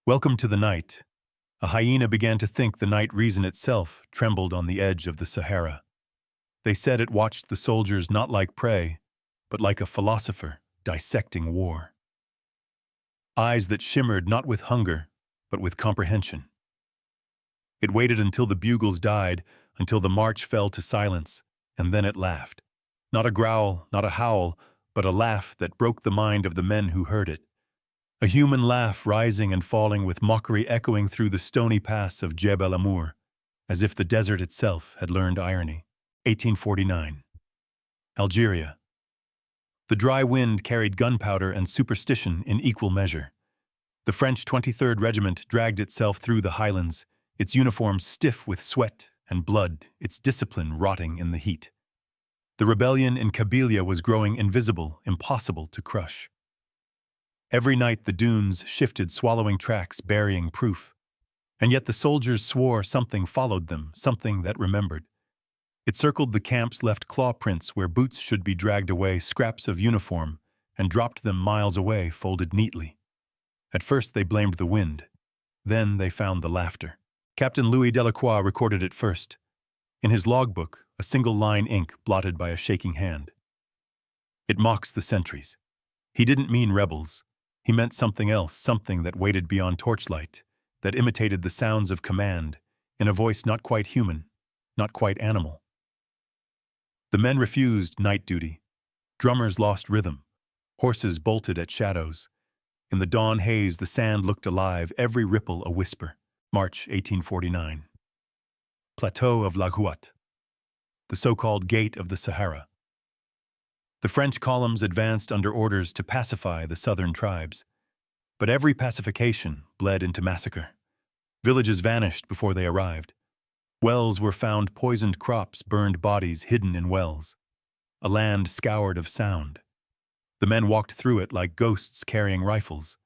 Welcome to the night. A hyena began to think the night reason itself trembled on the edge of the Sahara. They said it watched the soldiers not like prey, but like a philosopher dissecting war. Eyes that shimmered not with hunger, but with comprehension. It waited until the bugles died, until the march fell to silence, and then it laughed. Not a growl, not a howl, but a laugh that broke the mind of the men who heard it. A human laugh rising and falling with mockery echoing through the stony pass of Jebel Amour, as if the desert itself had learned irony. 1849. Algeria. The dry wind carried gunpowder and superstition in equal measure. The French 23rd Regiment dragged itself through the highlands, its uniforms stiff with sweat and blood, its discipline rotting in the heat. The rebellion in Kabylia was growing invisible, impossible to crush. Every night the dunes shifted, swallowing tracks, burying proof. And yet the soldiers swore something followed them, something that remembered. It circled the camps, left claw prints where boots should be dragged away, scraps of uniform, and dropped them miles away, folded neatly. At first they blamed the wind. Then they found the laughter. Captain Louis Delacroix recorded it first. In his logbook, a single line ink blotted by a shaking hand. It mocks the sentries. He didn't mean rebels. He meant something else, something that waited beyond torchlight, that imitated the sounds of command, in a voice not quite human, not quite animal. The men refused night duty. Drummers lost rhythm. Horses bolted at shadows. In the dawn haze, the sand looked alive, every ripple a whisper. March 1849. Plateau of La Houat, the so-called Gate of the Sahara. The French columns advanced under orders to pacify the southern tribes. But every pacification bled into massacre. Villages vanished before they arrived. Wells were found, poisoned crops, burned bodies hidden in wells. A land scoured of sound. The men walked through it like ghosts carrying rifles.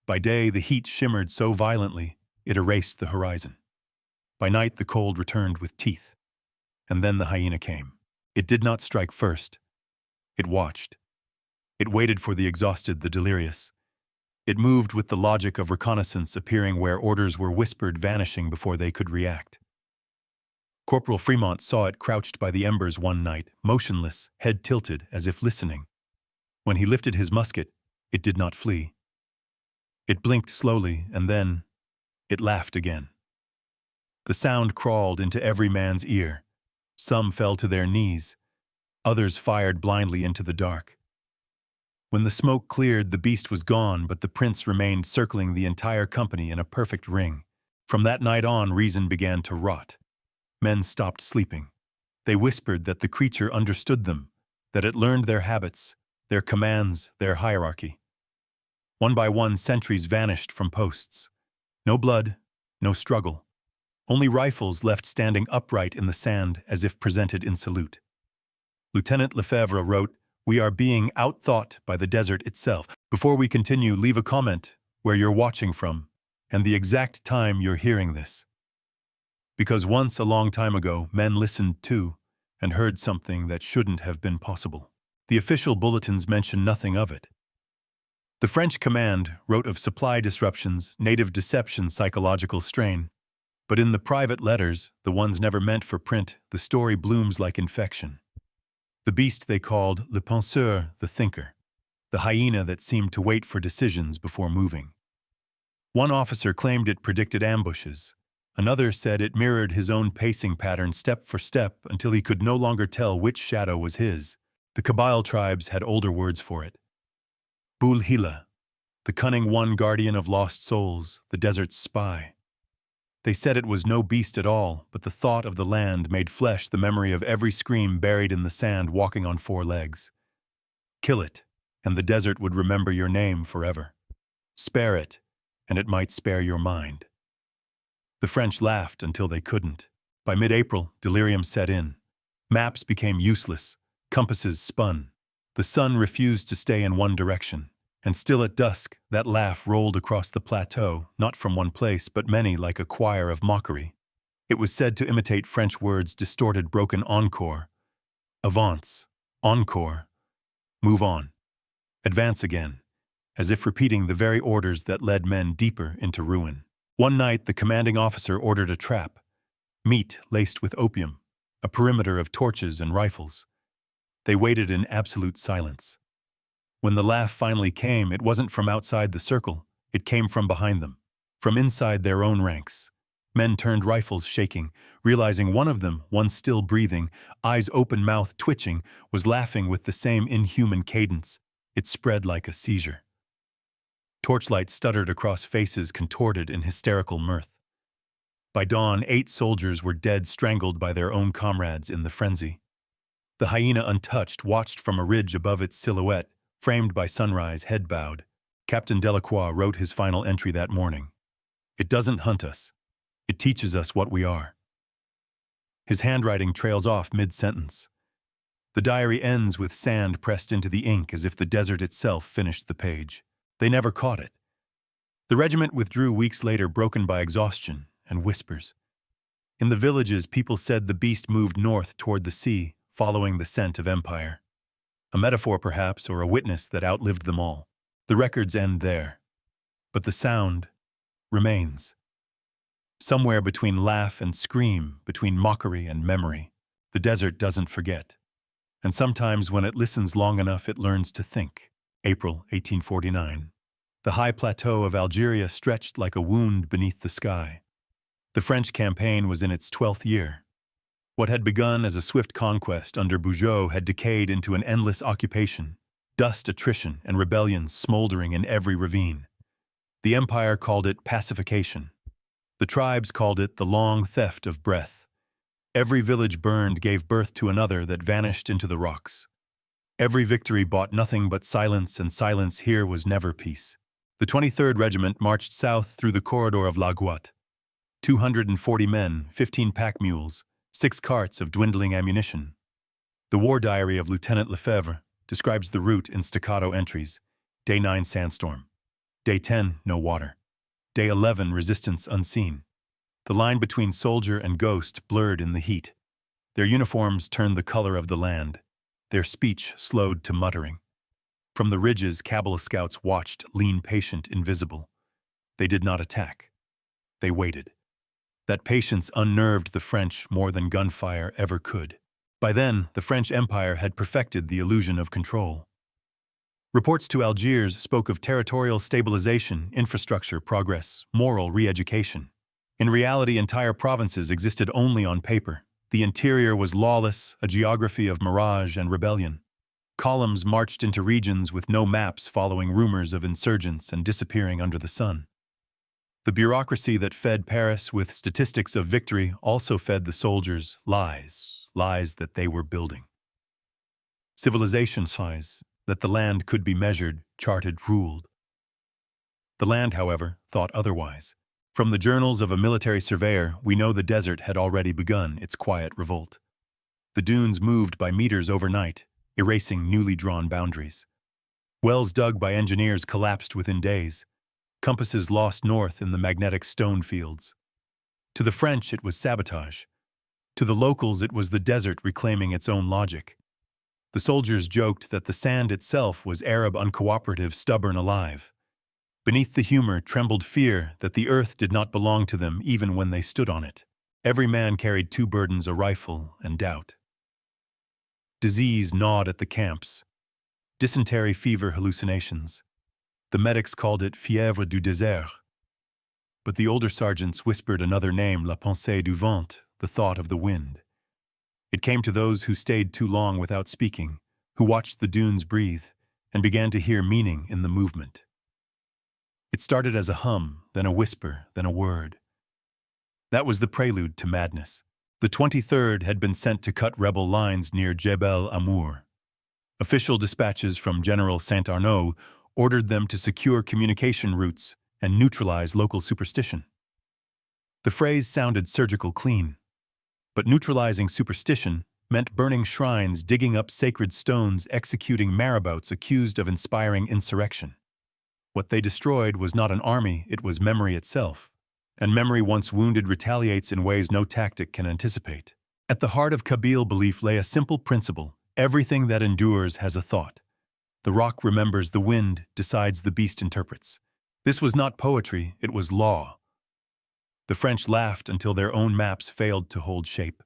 By day, the heat shimmered so violently, it erased the horizon. By night, the cold returned with teeth. And then the hyena came. It did not strike first. It watched. It waited for the exhausted, the delirious. It moved with the logic of reconnaissance, appearing where orders were whispered, vanishing before they could react. Corporal Fremont saw it crouched by the embers one night, motionless, head tilted, as if listening. When he lifted his musket, it did not flee. It blinked slowly, and then it laughed again. The sound crawled into every man's ear. Some fell to their knees. Others fired blindly into the dark. When the smoke cleared, the beast was gone, but the prince remained circling the entire company in a perfect ring. From that night on, reason began to rot. Men stopped sleeping. They whispered that the creature understood them, that it learned their habits, their commands, their hierarchy. One by one, sentries vanished from posts. No blood, no struggle. Only rifles left standing upright in the sand as if presented in salute. Lieutenant Lefebvre wrote, "We are being outthought by the desert itself." Before we continue, leave a comment where you're watching from and the exact time you're hearing this. Because once, a long time ago, men listened to and heard something that shouldn't have been possible. The official bulletins mention nothing of it. The French command wrote of supply disruptions, native deception, psychological strain. But in the private letters, the ones never meant for print, the story blooms like infection. The beast they called le penseur, the thinker, the hyena that seemed to wait for decisions before moving. One officer claimed it predicted ambushes. Another said it mirrored his own pacing pattern step for step until he could no longer tell which shadow was his. The Kabyle tribes had older words for it. Bul Hila, the cunning one guardian of lost souls, the desert's spy. They said it was no beast at all, but the thought of the land made flesh the memory of every scream buried in the sand walking on four legs. Kill it, and the desert would remember your name forever. Spare it, and it might spare your mind. The French laughed until they couldn't. By mid-April, delirium set in. Maps became useless. Compasses spun. The sun refused to stay in one direction. And still at dusk, that laugh rolled across the plateau, not from one place, but many, like a choir of mockery. It was said to imitate French words, distorted, broken encore. Avance, encore, move on, advance again, as if repeating the very orders that led men deeper into ruin. One night, the commanding officer ordered a trap, meat laced with opium, a perimeter of torches and rifles. They waited in absolute silence. When the laugh finally came, it wasn't from outside the circle, it came from behind them, from inside their own ranks. Men turned, rifles shaking, realizing one of them, one still breathing, eyes open, mouth twitching, was laughing with the same inhuman cadence. It spread like a seizure. Torchlight stuttered across faces contorted in hysterical mirth. By dawn, 8 soldiers were dead, strangled by their own comrades in the frenzy. The Hyena, untouched, watched from a ridge above its silhouette, framed by sunrise, head bowed. Captain Delacroix wrote his final entry that morning. "It doesn't hunt us. It teaches us what we are." His handwriting trails off mid-sentence. The diary ends with sand pressed into the ink as if the desert itself finished the page. They never caught it. The regiment withdrew weeks later, broken by exhaustion and whispers. In the villages, people said the beast moved north toward the sea, following the scent of empire. A metaphor, perhaps, or a witness that outlived them all. The records end there. But the sound remains. Somewhere between laugh and scream, between mockery and memory, the desert doesn't forget. And sometimes when it listens long enough, it learns to think. April 1849. The high plateau of Algeria stretched like a wound beneath the sky. The French campaign was in its 12th year. What had begun as a swift conquest under Bugeaud had decayed into an endless occupation, dust, attrition, and rebellion smoldering in every ravine. The empire called it pacification. The tribes called it the long theft of breath. Every village burned gave birth to another that vanished into the rocks. Every victory bought nothing but silence, and silence here was never peace. The 23rd Regiment marched south through the corridor of La Goutte. 240 men, 15 pack mules, 6 carts of dwindling ammunition. The war diary of Lieutenant Lefebvre describes the route in staccato entries. Day 9, sandstorm. Day 10, no water. Day 11, resistance unseen. The line between soldier and ghost blurred in the heat. Their uniforms turned the color of the land. Their speech slowed to muttering. From the ridges, Kabbalah scouts watched, lean, patient, invisible. They did not attack. They waited. That patience unnerved the French more than gunfire ever could. By then, the French Empire had perfected the illusion of control. Reports to Algiers spoke of territorial stabilization, infrastructure progress, moral re-education. In reality, entire provinces existed only on paper. The interior was lawless, a geography of mirage and rebellion. Columns marched into regions with no maps, following rumors of insurgents and disappearing under the sun. The bureaucracy that fed Paris with statistics of victory also fed the soldiers lies that they were building. Civilization size, that the land could be measured, charted, ruled. The land, however, thought otherwise. From the journals of a military surveyor, we know the desert had already begun its quiet revolt. The dunes moved by meters overnight, erasing newly drawn boundaries. Wells dug by engineers collapsed within days. Compasses lost north in the magnetic stone fields. To the French, it was sabotage. To the locals, it was the desert reclaiming its own logic. The soldiers joked that the sand itself was Arab, uncooperative, stubborn, alive. Beneath the humor trembled fear that the earth did not belong to them even when they stood on it. Every man carried 2 burdens, a rifle and doubt. Disease gnawed at the camps. Dysentery, fever, hallucinations. The medics called it fièvre du désert. But the older sergeants whispered another name, la pensée du vent, the thought of the wind. It came to those who stayed too long without speaking, who watched the dunes breathe, and began to hear meaning in the movement. It started as a hum, then a whisper, then a word. That was the prelude to madness. The 23rd had been sent to cut rebel lines near Jebel Amour. Official dispatches from General Saint-Arnaud ordered them to secure communication routes and neutralize local superstition. The phrase sounded surgical clean. But neutralizing superstition meant burning shrines, digging up sacred stones, executing marabouts accused of inspiring insurrection. What they destroyed was not an army, it was memory itself. And memory, once wounded, retaliates in ways no tactic can anticipate. At the heart of Kabyle belief lay a simple principle: everything that endures has a thought. The rock remembers, the wind decides, the beast interprets. This was not poetry, it was law. The French laughed until their own maps failed to hold shape.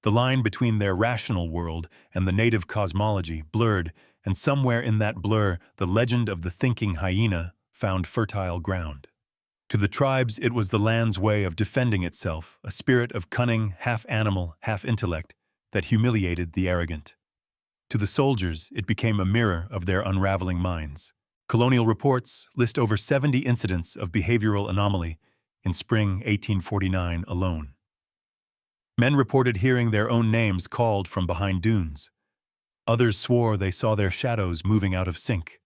The line between their rational world and the native cosmology blurred, and somewhere in that blur, the legend of the thinking hyena found fertile ground. To the tribes, it was the land's way of defending itself, a spirit of cunning, half animal, half intellect, that humiliated the arrogant. To the soldiers, it became a mirror of their unraveling minds. Colonial reports list over 70 incidents of behavioral anomaly in spring 1849 alone. Men reported hearing their own names called from behind dunes. Others swore they saw their shadows moving out of sync.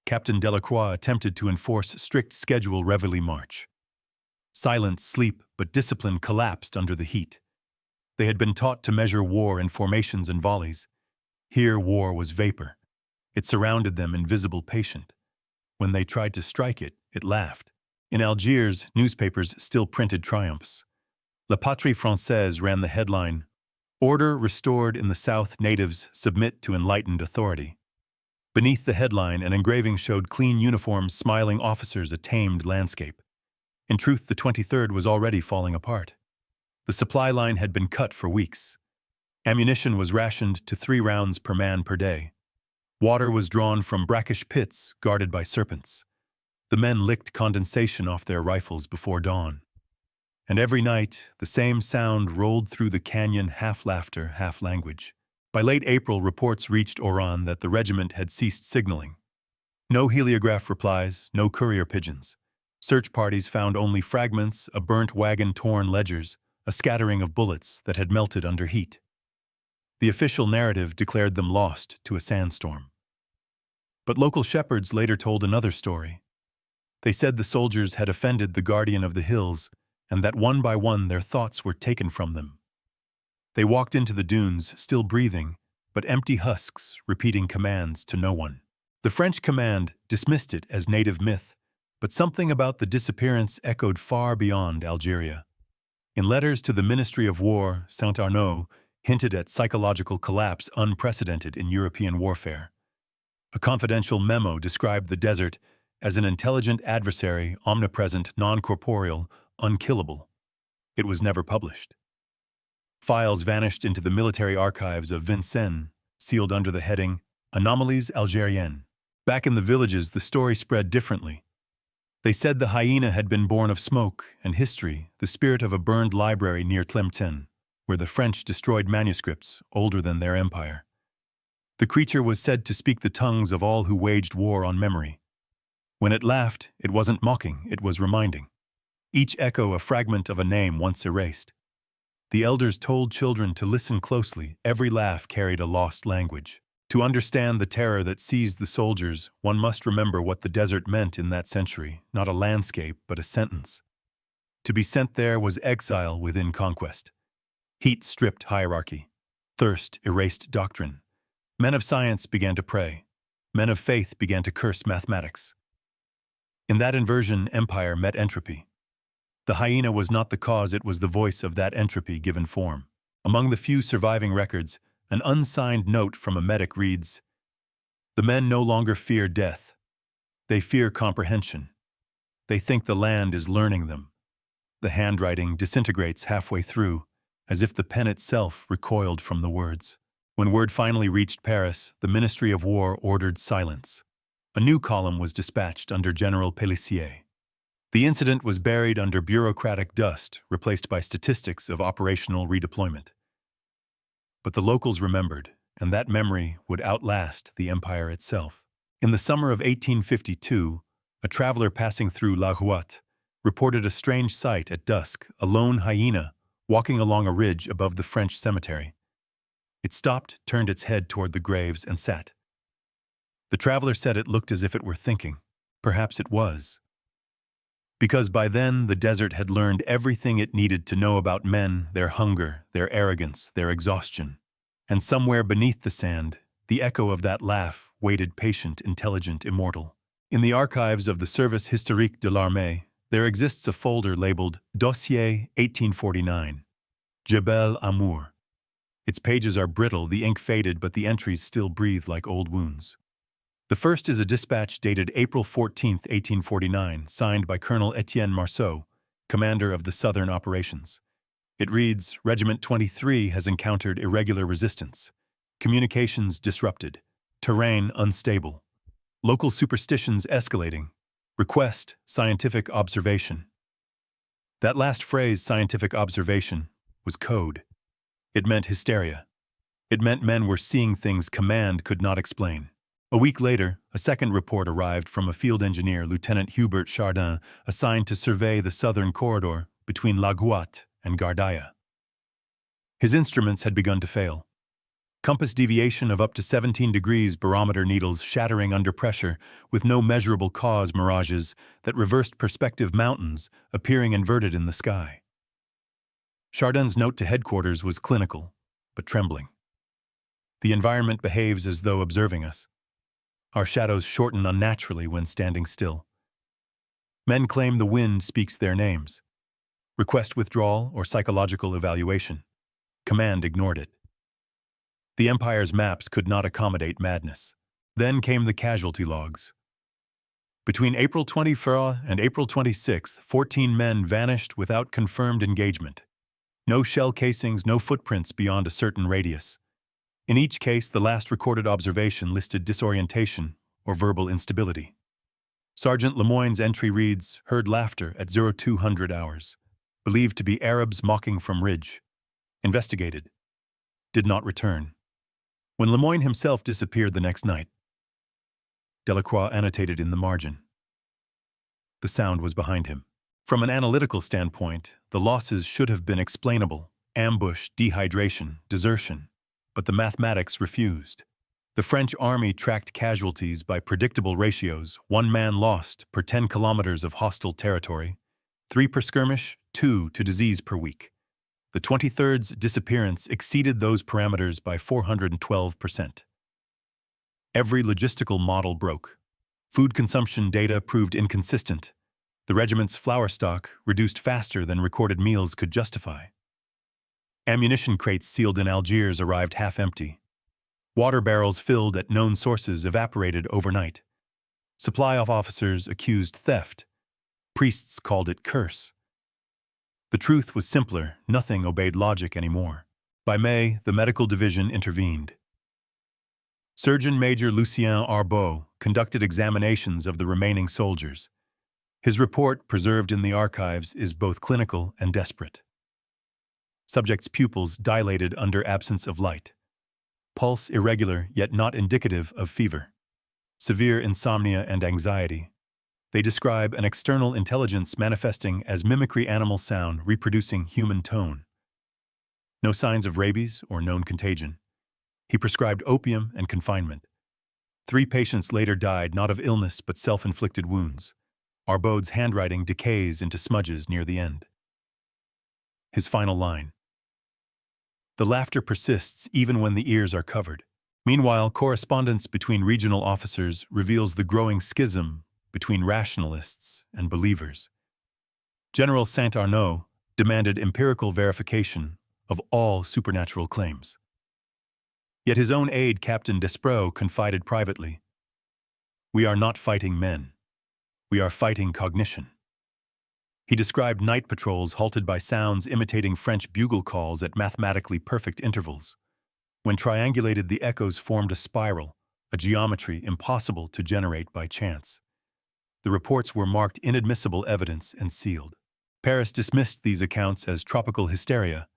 Captain Delacroix attempted to enforce strict schedule reveille march. Silence, sleep, but discipline collapsed under the heat. They had been taught to measure war in formations and volleys. Here war was vapor. It surrounded them, invisible, patient. When they tried to strike it, it laughed. In Algiers, newspapers still printed triumphs. La Patrie Française ran the headline, "Order restored in the South, natives submit to enlightened authority." Beneath the headline, an engraving showed clean uniforms, smiling officers, a tamed landscape. In truth, the 23rd was already falling apart. The supply line had been cut for weeks. Ammunition was rationed to 3 rounds per man per day. Water was drawn from brackish pits guarded by serpents. The men licked condensation off their rifles before dawn. And every night, the same sound rolled through the canyon, half laughter, half language. By late April, reports reached Oran that the regiment had ceased signaling. No heliograph replies, no courier pigeons. Search parties found only fragments, a burnt wagon, torn ledgers, a scattering of bullets that had melted under heat. The official narrative declared them lost to a sandstorm. But local shepherds later told another story. They said the soldiers had offended the guardian of the hills, and that one by one their thoughts were taken from them. They walked into the dunes, still breathing, but empty husks, repeating commands to no one. The French command dismissed it as native myth, but something about the disappearance echoed far beyond Algeria. In letters to the Ministry of War, Saint-Arnaud hinted at psychological collapse unprecedented in European warfare. A confidential memo described the desert as an intelligent adversary, omnipresent, non-corporeal, unkillable. It was never published. Files vanished into the military archives of Vincennes, sealed under the heading Anomalies Algériennes. Back in the villages, the story spread differently. They said the hyena had been born of smoke and history, the spirit of a burned library near Tlemcen, where the French destroyed manuscripts older than their empire. The creature was said to speak the tongues of all who waged war on memory. When it laughed, it wasn't mocking, it was reminding. Each echo a fragment of a name once erased. The elders told children to listen closely. Every laugh carried a lost language. To understand the terror that seized the soldiers, one must remember what the desert meant in that century, not a landscape, but a sentence. To be sent there was exile within conquest. Heat stripped hierarchy. Thirst erased doctrine. Men of science began to pray. Men of faith began to curse mathematics. In that inversion, empire met entropy. The hyena was not the cause, it was the voice of that entropy given form. Among the few surviving records, an unsigned note from a medic reads, "The men no longer fear death. They fear comprehension. They think the land is learning them." The handwriting disintegrates halfway through, as if the pen itself recoiled from the words. When word finally reached Paris, the Ministry of War ordered silence. A new column was dispatched under General Pélissier. The incident was buried under bureaucratic dust, replaced by statistics of operational redeployment. But the locals remembered, and that memory would outlast the empire itself. In the summer of 1852, a traveler passing through La Huat reported a strange sight at dusk, a lone hyena walking along a ridge above the French cemetery. It stopped, turned its head toward the graves, and sat. The traveler said it looked as if it were thinking. Perhaps it was. Because by then the desert had learned everything it needed to know about men, their hunger, their arrogance, their exhaustion. And somewhere beneath the sand, the echo of that laugh waited, patient, intelligent, immortal. In the archives of the Service Historique de l'Armée, there exists a folder labeled Dossier 1849, Jebel Amour. Its pages are brittle, the ink faded, but the entries still breathe like old wounds. The first is a dispatch dated April 14, 1849, signed by Colonel Etienne Marceau, commander of the Southern Operations. It reads, Regiment 23 has encountered irregular resistance. Communications disrupted. Terrain unstable. Local superstitions escalating. Request scientific observation. That last phrase, scientific observation, was code. It meant hysteria. It meant men were seeing things command could not explain. A week later, a second report arrived from a field engineer, Lieutenant Hubert Chardin, assigned to survey the southern corridor between La Gouatte and Gardaya. His instruments had begun to fail. Compass deviation of up to 17 degrees, barometer needles shattering under pressure with no measurable cause, mirages that reversed perspective, mountains appearing inverted in the sky. Chardin's note to headquarters was clinical, but trembling. The environment behaves as though observing us. Our shadows shorten unnaturally when standing still. Men claim the wind speaks their names. Request withdrawal or psychological evaluation. Command ignored it. The Empire's maps could not accommodate madness. Then came the casualty logs. Between April 24 and April 26, 14 men vanished without confirmed engagement. No shell casings, no footprints beyond a certain radius. In each case, the last recorded observation listed disorientation or verbal instability. Sergeant Lemoyne's entry reads, heard laughter at 0200 hours. Believed to be Arabs mocking from ridge. Investigated. Did not return. When Lemoyne himself disappeared the next night, Delacroix annotated in the margin. The sound was behind him. From an analytical standpoint, the losses should have been explainable. Ambush, dehydration, desertion. But the mathematics refused. The French army tracked casualties by predictable ratios, 1 man lost per 10 kilometers of hostile territory, 3 per skirmish, 2 to disease per week. The 23rd's disappearance exceeded those parameters by 412%. Every logistical model broke. Food consumption data proved inconsistent. The regiment's flour stock reduced faster than recorded meals could justify. Ammunition crates sealed in Algiers arrived half empty. Water barrels filled at known sources evaporated overnight. Supply officers accused theft. Priests called it curse. The truth was simpler, nothing obeyed logic anymore. By May, the medical division intervened. Surgeon Major Lucien Arbeau conducted examinations of the remaining soldiers. His report, preserved in the archives, is both clinical and desperate. Subject's pupils dilated under absence of light. Pulse irregular, yet not indicative of fever. Severe insomnia and anxiety. They describe an external intelligence manifesting as mimicry animal sound reproducing human tone. No signs of rabies or known contagion. He prescribed opium and confinement. 3 patients later died not of illness but self-inflicted wounds. Arbeau's handwriting decays into smudges near the end. His final line. The laughter persists even when the ears are covered. Meanwhile, correspondence between regional officers reveals the growing schism between rationalists and believers. General Saint-Arnaud demanded empirical verification of all supernatural claims. Yet his own aide, Captain Despreaux, confided privately, "We are not fighting men. We are fighting cognition." He described night patrols halted by sounds imitating French bugle calls at mathematically perfect intervals. When triangulated, the echoes formed a spiral, a geometry impossible to generate by chance. The reports were marked inadmissible evidence and sealed. Paris dismissed these accounts as tropical hysteria,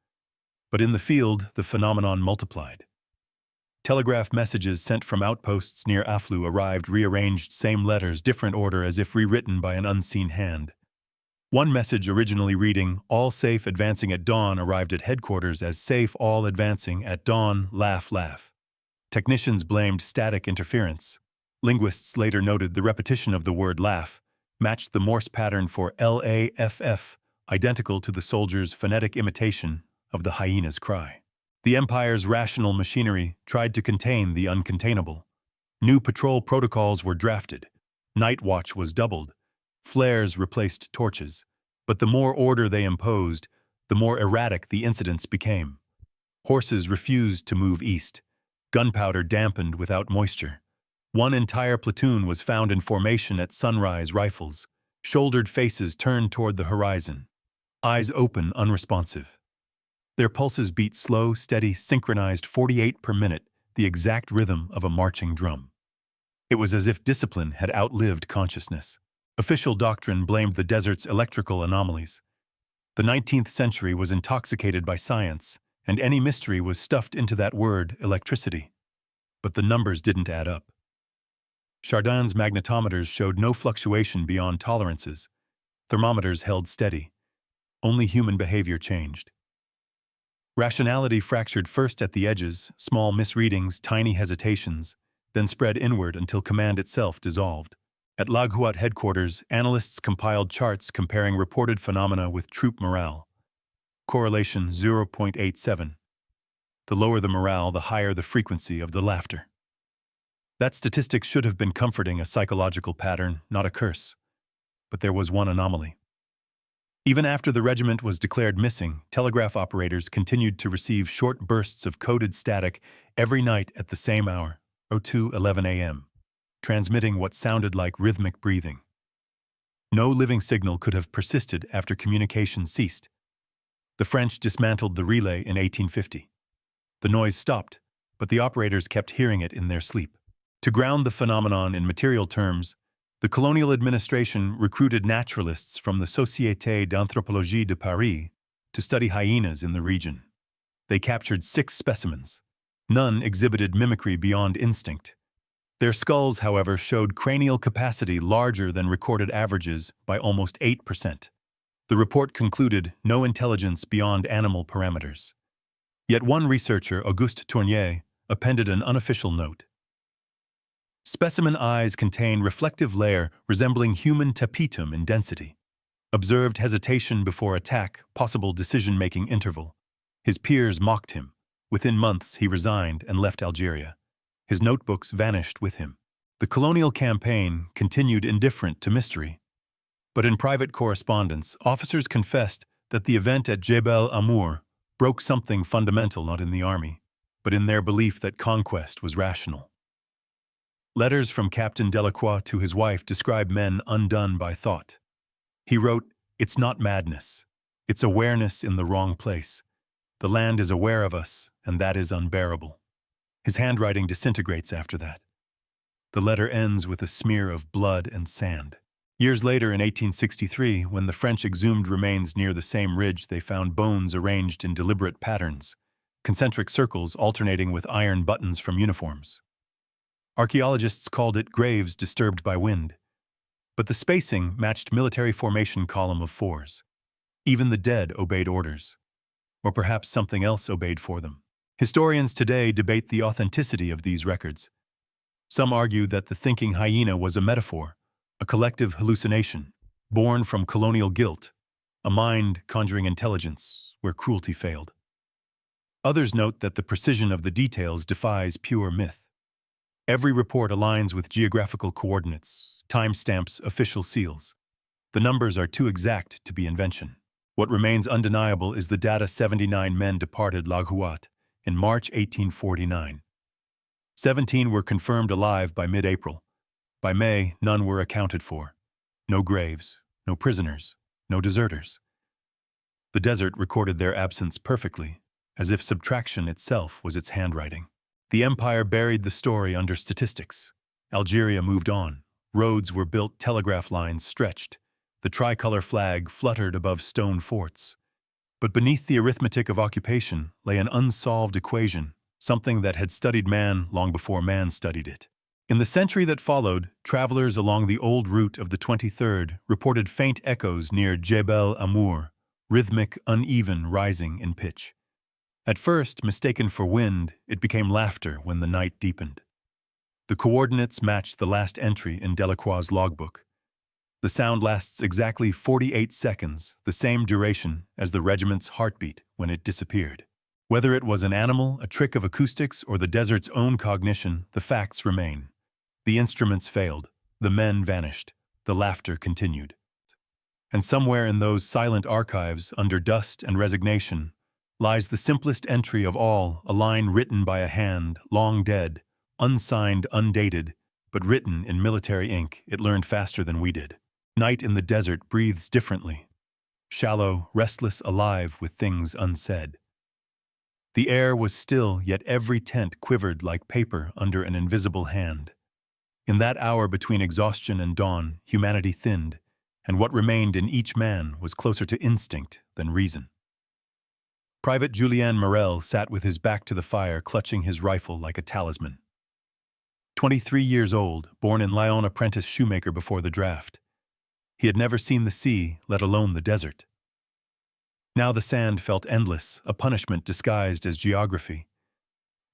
but in the field, the phenomenon multiplied. Telegraph messages sent from outposts near Affleux arrived rearranged, same letters, different order, as if rewritten by an unseen hand. One message, originally reading, "All safe advancing at dawn," arrived at headquarters as "Safe all advancing at dawn, laugh, laugh." Technicians blamed static interference. Linguists later noted the repetition of the word laugh matched the Morse pattern for LAFF, identical to the soldiers' phonetic imitation of the hyena's cry. The Empire's rational machinery tried to contain the uncontainable. New patrol protocols were drafted. Night watch was doubled. Flares replaced torches. But the more order they imposed, the more erratic the incidents became. Horses refused to move east. Gunpowder dampened without moisture. One entire platoon was found in formation at sunrise, rifles, shouldered faces turned toward the horizon, eyes open, unresponsive. Their pulses beat slow, steady, synchronized 48 per minute, the exact rhythm of a marching drum. It was as if discipline had outlived consciousness. Official doctrine blamed the desert's electrical anomalies. The 19th century was intoxicated by science, and any mystery was stuffed into that word, electricity. But the numbers didn't add up. Chardin's magnetometers showed no fluctuation beyond tolerances. Thermometers held steady. Only human behavior changed. Rationality fractured first at the edges, small misreadings, tiny hesitations, then spread inward until command itself dissolved. At Laghuat headquarters, analysts compiled charts comparing reported phenomena with troop morale. Correlation 0.87. The lower the morale, the higher the frequency of the laughter. That statistic should have been comforting, a psychological pattern, not a curse. But there was one anomaly. Even after the regiment was declared missing, telegraph operators continued to receive short bursts of coded static every night at the same hour, 02:11 a.m., transmitting what sounded like rhythmic breathing. No living signal could have persisted after communication ceased. The French dismantled the relay in 1850. The noise stopped, but the operators kept hearing it in their sleep. To ground the phenomenon in material terms, the colonial administration recruited naturalists from the Société d'Anthropologie de Paris to study hyenas in the region. They captured 6 specimens. None exhibited mimicry beyond instinct. Their skulls, however, showed cranial capacity larger than recorded averages by almost 8%. The report concluded no intelligence beyond animal parameters. Yet one researcher, Auguste Tournier, appended an unofficial note. Specimen eyes contain reflective layer resembling human tapetum in density. Observed hesitation before attack, possible decision-making interval. His peers mocked him. Within months, he resigned and left Algeria. His notebooks vanished with him. The colonial campaign continued indifferent to mystery. But in private correspondence, officers confessed that the event at Jebel Amour broke something fundamental not in the army, but in their belief that conquest was rational. Letters from Captain Delacroix to his wife describe men undone by thought. He wrote, "It's not madness. It's awareness in the wrong place. The land is aware of us, and that is unbearable." His handwriting disintegrates after that. The letter ends with a smear of blood and sand. Years later, in 1863, when the French exhumed remains near the same ridge, they found bones arranged in deliberate patterns, concentric circles alternating with iron buttons from uniforms. Archaeologists called it graves disturbed by wind, but the spacing matched military formation column of 4s. Even the dead obeyed orders. Or perhaps something else obeyed for them. Historians today debate the authenticity of these records. Some argue that the thinking hyena was a metaphor, a collective hallucination, born from colonial guilt, a mind conjuring intelligence where cruelty failed. Others note that the precision of the details defies pure myth. Every report aligns with geographical coordinates, timestamps, official seals. The numbers are too exact to be invention. What remains undeniable is the data: 79 men departed Laghuat in March 1849. 17 were confirmed alive by mid-April. By May, none were accounted for. No graves, no prisoners, no deserters. The desert recorded their absence perfectly, as if subtraction itself was its handwriting. The empire buried the story under statistics. Algeria moved on. Roads were built, telegraph lines stretched. The tricolor flag fluttered above stone forts. But beneath the arithmetic of occupation lay an unsolved equation, something that had studied man long before man studied it. In the century that followed, travelers along the old route of the 23rd reported faint echoes near Jebel Amour, rhythmic, uneven, rising in pitch. At first, mistaken for wind, it became laughter when the night deepened. The coordinates matched the last entry in Delacroix's logbook. The sound lasts exactly 48 seconds, the same duration as the regiment's heartbeat when it disappeared. Whether it was an animal, a trick of acoustics, or the desert's own cognition, the facts remain. The instruments failed, the men vanished, the laughter continued. And somewhere in those silent archives, under dust and resignation, lies the simplest entry of all, a line written by a hand, long dead, unsigned, undated, but written in military ink, it learned faster than we did. Night in the desert breathes differently. Shallow, restless, alive with things unsaid. The air was still, yet every tent quivered like paper under an invisible hand. In that hour between exhaustion and dawn, humanity thinned, and what remained in each man was closer to instinct than reason. Private Julien Morel sat with his back to the fire, clutching his rifle like a talisman. 23 years old, born in Lyon, apprentice shoemaker before the draft. He had never seen the sea, let alone the desert. Now the sand felt endless, a punishment disguised as geography.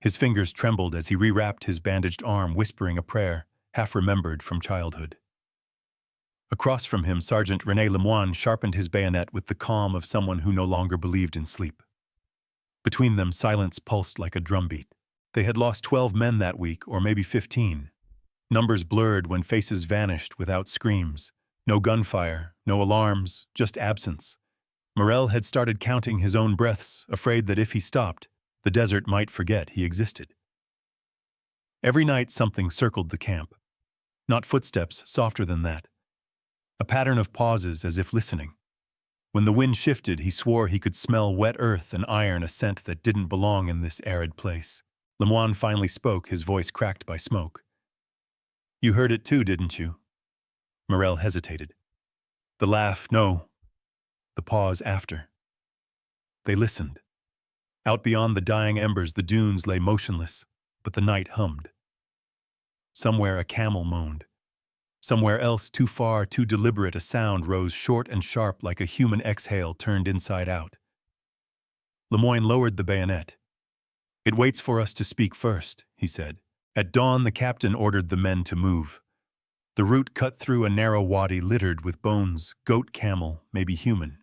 His fingers trembled as he rewrapped his bandaged arm, whispering a prayer, half-remembered from childhood. Across from him, Sergeant René Lemoine sharpened his bayonet with the calm of someone who no longer believed in sleep. Between them, silence pulsed like a drumbeat. They had lost 12 men that week, or maybe 15. Numbers blurred when faces vanished without screams. No gunfire, no alarms, just absence. Morel had started counting his own breaths, afraid that if he stopped, the desert might forget he existed. Every night something circled the camp. Not footsteps, softer than that. A pattern of pauses as if listening. When the wind shifted, he swore he could smell wet earth and iron, a scent that didn't belong in this arid place. Lemoine finally spoke, his voice cracked by smoke. "You heard it too, didn't you?" Morel hesitated. The laugh, no. The pause after. They listened. Out beyond the dying embers, the dunes lay motionless, but the night hummed. Somewhere a camel moaned. Somewhere else, too far, too deliberate, a sound rose short and sharp like a human exhale turned inside out. Lemoine lowered the bayonet. "It waits for us to speak first," he said. At dawn, the captain ordered the men to move. The route cut through a narrow wadi littered with bones, goat, camel, maybe human.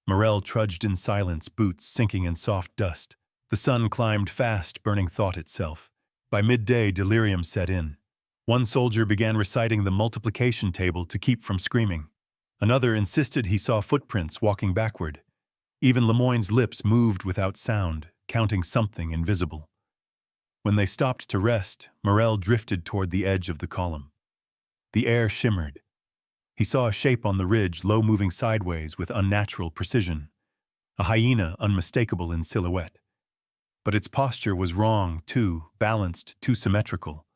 Morel trudged in silence, boots sinking in soft dust. The sun climbed fast, burning thought itself. By midday, delirium set in. One soldier began reciting the multiplication table to keep from screaming. Another insisted he saw footprints walking backward. Even Lemoine's lips moved without sound, counting something invisible. When they stopped to rest, Morel drifted toward the edge of the column. The air shimmered. He saw a shape on the ridge, low, moving sideways with unnatural precision. A hyena unmistakable in silhouette. But its posture was wrong, too balanced, too symmetrical.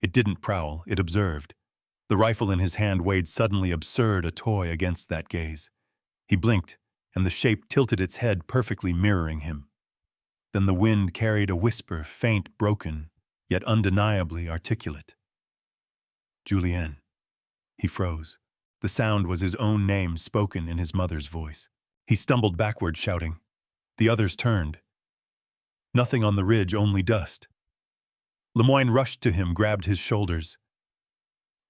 It didn't prowl, it observed. The rifle in his hand weighed suddenly absurd, a toy against that gaze. He blinked, and the shape tilted its head, perfectly mirroring him. Then the wind carried a whisper, faint, broken, yet undeniably articulate. "Julien." He froze. The sound was his own name spoken in his mother's voice. He stumbled backward, shouting. The others turned. Nothing on the ridge, only dust. Lemoine rushed to him, grabbed his shoulders.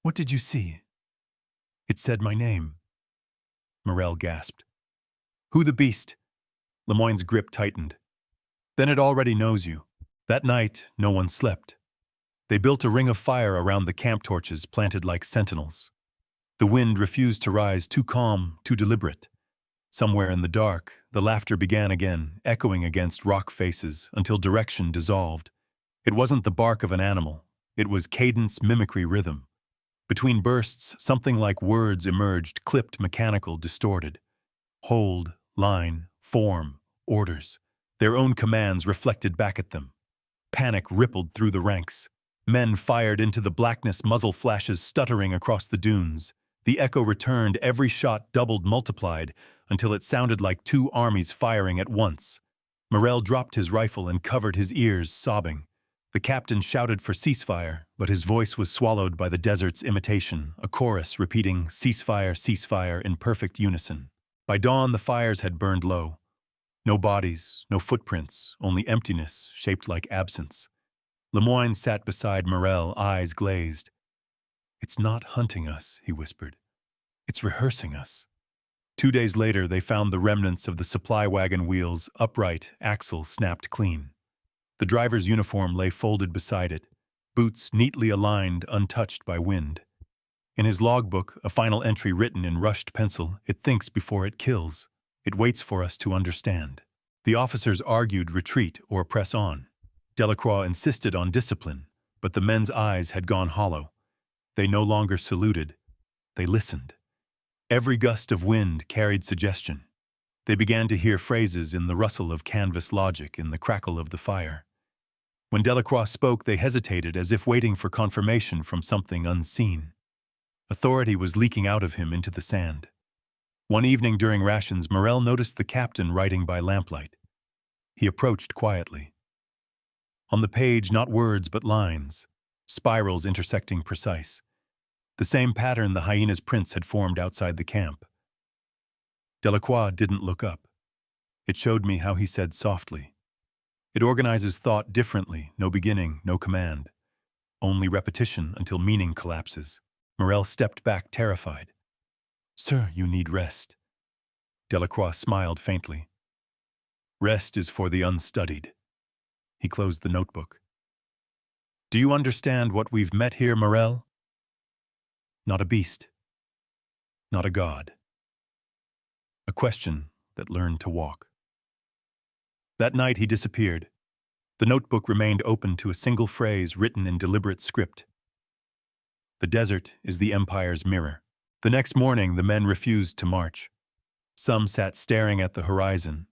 "What did you see?" "It said my name." Morel gasped. "Who the beast?" Lemoine's grip tightened. "Then it already knows you." That night, no one slept. They built a ring of fire around the camp torches, planted like sentinels. The wind refused to rise, too calm, too deliberate. Somewhere in the dark, the laughter began again, echoing against rock faces, until direction dissolved. It wasn't the bark of an animal. It was cadence, mimicry, rhythm. Between bursts, something like words emerged, clipped, mechanical, distorted. Hold, line, form, orders. Their own commands reflected back at them. Panic rippled through the ranks. Men fired into the blackness, muzzle flashes stuttering across the dunes. The echo returned, every shot doubled, multiplied, until it sounded like two armies firing at once. Morel dropped his rifle and covered his ears, sobbing. The captain shouted for ceasefire, but his voice was swallowed by the desert's imitation, a chorus repeating ceasefire, ceasefire in perfect unison. By dawn, the fires had burned low. No bodies, no footprints, only emptiness shaped like absence. Lemoine sat beside Morel, eyes glazed. "It's not hunting us," he whispered. "It's rehearsing us." 2 days later, they found the remnants of the supply wagon wheels, upright, axle snapped clean. The driver's uniform lay folded beside it, boots neatly aligned, untouched by wind. In his logbook, a final entry written in rushed pencil, "It thinks before it kills. It waits for us to understand." The officers argued retreat or press on. Delacroix insisted on discipline, but the men's eyes had gone hollow. They no longer saluted. They listened. Every gust of wind carried suggestion. They began to hear phrases in the rustle of canvas logic, in the crackle of the fire. When Delacroix spoke, they hesitated as if waiting for confirmation from something unseen. Authority was leaking out of him into the sand. One evening during rations, Morel noticed the captain writing by lamplight. He approached quietly. On the page, not words but lines, spirals intersecting precise. The same pattern the hyena's prints had formed outside the camp. Delacroix didn't look up. It showed me how he said softly. It organizes thought differently, no beginning, no command. Only repetition until meaning collapses. Morel stepped back, terrified. "Sir, you need rest." Delacroix smiled faintly. "Rest is for the unstudied." He closed the notebook. "Do you understand what we've met here, Morel? Not a beast. Not a god. A question that learned to walk." That night he disappeared. The notebook remained open to a single phrase written in deliberate script. "The desert is the empire's mirror." The next morning, the men refused to march. Some sat staring at the horizon.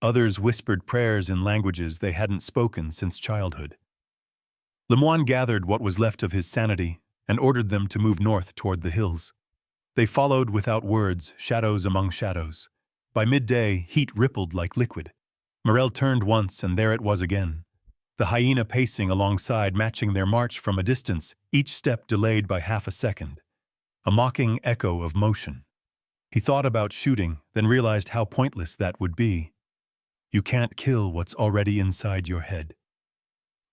Others whispered prayers in languages they hadn't spoken since childhood. Lemoine gathered what was left of his sanity and ordered them to move north toward the hills. They followed without words, shadows among shadows. By midday, heat rippled like liquid. Morel turned once, and there it was again. The hyena pacing alongside, matching their march from a distance, each step delayed by half a second. A mocking echo of motion. He thought about shooting, then realized how pointless that would be. You can't kill what's already inside your head.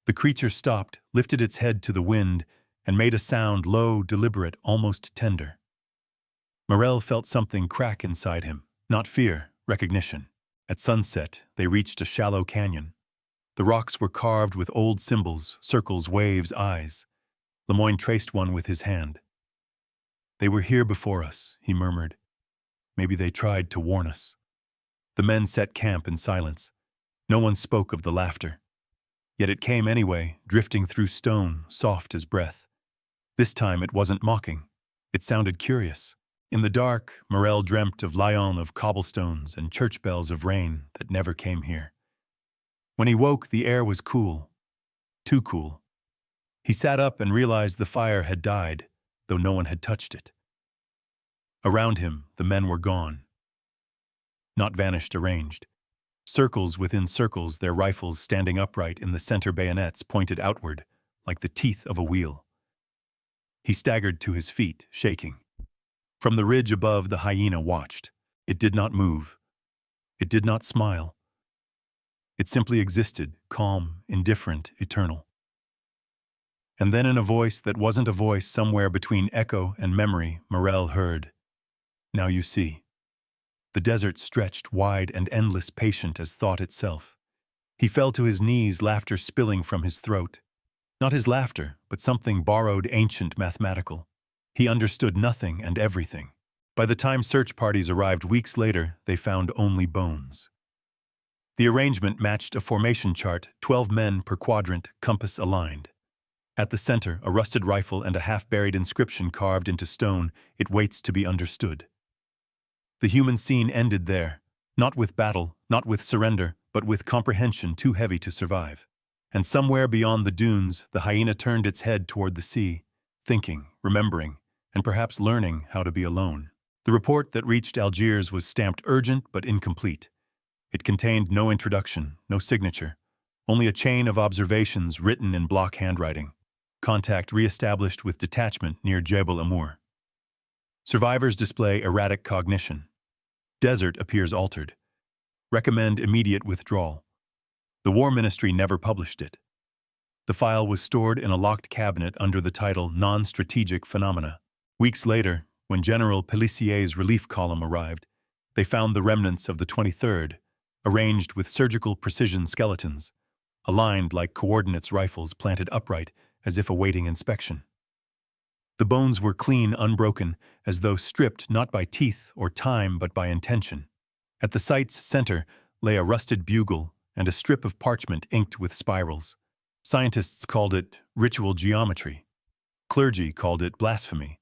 The creature stopped, lifted its head to the wind, and made a sound low, deliberate, almost tender. Morel felt something crack inside him, not fear, recognition. At sunset, they reached a shallow canyon. The rocks were carved with old symbols, circles, waves, eyes. Lemoine traced one with his hand. "They were here before us," he murmured. "Maybe they tried to warn us." The men set camp in silence. No one spoke of the laughter. Yet it came anyway, drifting through stone, soft as breath. This time it wasn't mocking. It sounded curious. In the dark, Morel dreamt of Lyon of cobblestones and church bells of rain that never came here. When he woke, the air was cool. Too cool. He sat up and realized the fire had died, though no one had touched it. Around him, the men were gone. Not vanished, arranged. Circles within circles, their rifles standing upright in the center bayonets pointed outward, like the teeth of a wheel. He staggered to his feet, shaking. From the ridge above, the hyena watched. It did not move. It did not smile. It simply existed, calm, indifferent, eternal. And then in a voice that wasn't a voice, somewhere between echo and memory, Morel heard, "Now you see." The desert stretched wide and endless, patient as thought itself. He fell to his knees, laughter spilling from his throat. Not his laughter, but something borrowed, ancient, mathematical. He understood nothing and everything. By the time search parties arrived weeks later, they found only bones. The arrangement matched a formation chart, 12 men per quadrant, compass aligned. At the center, a rusted rifle and a half-buried inscription carved into stone, "It waits to be understood." The human scene ended there, not with battle, not with surrender, but with comprehension too heavy to survive. And somewhere beyond the dunes, the hyena turned its head toward the sea, thinking, remembering, and perhaps learning how to be alone. The report that reached Algiers was stamped urgent but incomplete. It contained no introduction, no signature, only a chain of observations written in block handwriting. Contact re-established with detachment near Jebel Amour. Survivors display erratic cognition. Desert appears altered. Recommend immediate withdrawal. The War Ministry never published it. The file was stored in a locked cabinet under the title Non-Strategic Phenomena. Weeks later, when General Pellissier's relief column arrived, they found the remnants of the 23rd, arranged with surgical precision skeletons, aligned like coordinates rifles planted upright as if awaiting inspection. The bones were clean, unbroken, as though stripped not by teeth or time but by intention. At the site's center lay a rusted bugle and a strip of parchment inked with spirals. Scientists called it ritual geometry. Clergy called it blasphemy.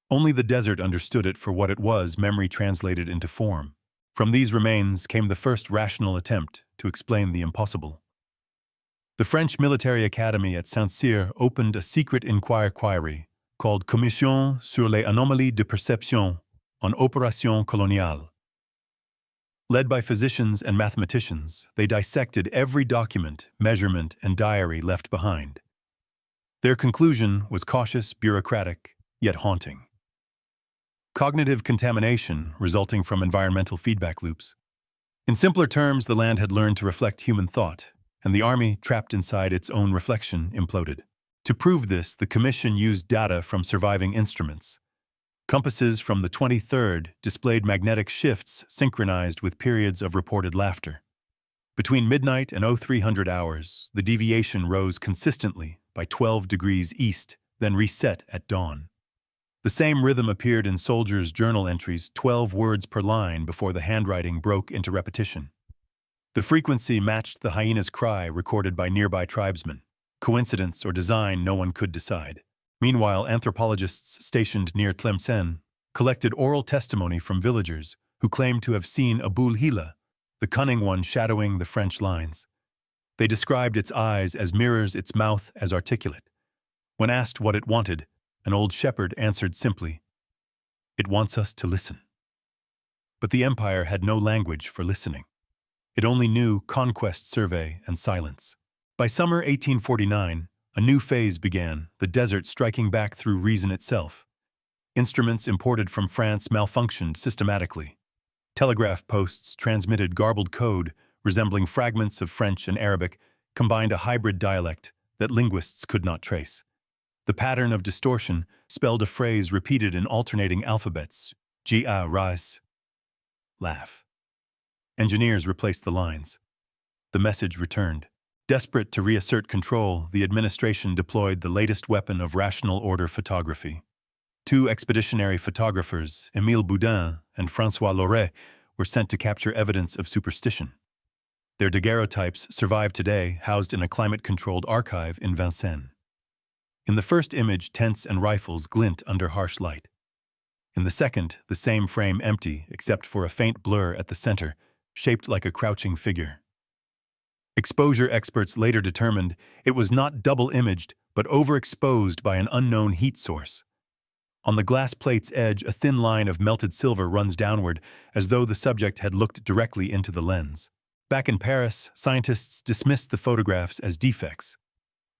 Only the desert understood it for what it was, memory translated into form. From these remains came the first rational attempt to explain the impossible. The French military academy at Saint-Cyr opened a secret inquiry called Commission sur les anomalies de perception en opération coloniale. Led by physicians and mathematicians, they dissected every document, measurement, and diary left behind. Their conclusion was cautious, bureaucratic, yet haunting. Cognitive contamination resulting from environmental feedback loops. In simpler terms, the land had learned to reflect human thought, and the army, trapped inside its own reflection, imploded. To prove this, the commission used data from surviving instruments. Compasses from the 23rd displayed magnetic shifts synchronized with periods of reported laughter. Between midnight and 0300 hours, the deviation rose consistently by 12 degrees east, then reset at dawn. The same rhythm appeared in soldiers' journal entries, 12 words per line before the handwriting broke into repetition. The frequency matched the hyena's cry recorded by nearby tribesmen. Coincidence or design, no one could decide. Meanwhile, anthropologists stationed near Tlemcen collected oral testimony from villagers who claimed to have seen Abul Hila, the cunning one shadowing the French lines. They described its eyes as mirrors, its mouth as articulate. When asked what it wanted, an old shepherd answered simply, "It wants us to listen." But the empire had no language for listening. It only knew conquest, survey, and silence. By summer 1849, a new phase began, the desert striking back through reason itself. Instruments imported from France malfunctioned systematically. Telegraph posts transmitted garbled code resembling fragments of French and Arabic, combined a hybrid dialect that linguists could not trace. The pattern of distortion spelled a phrase repeated in alternating alphabets: Gia rise, laugh. Engineers replaced the lines. The message returned. Desperate to reassert control, the administration deployed the latest weapon of rational order photography. Two expeditionary photographers, Émile Boudin and François Loret, were sent to capture evidence of superstition. Their daguerreotypes survive today, housed in a climate-controlled archive in Vincennes. In the first image, tents and rifles glint under harsh light. In the second, the same frame empty, except for a faint blur at the center, shaped like a crouching figure. Exposure experts later determined it was not double-imaged, but overexposed by an unknown heat source. On the glass plate's edge, a thin line of melted silver runs downward, as though the subject had looked directly into the lens. Back in Paris, scientists dismissed the photographs as defects.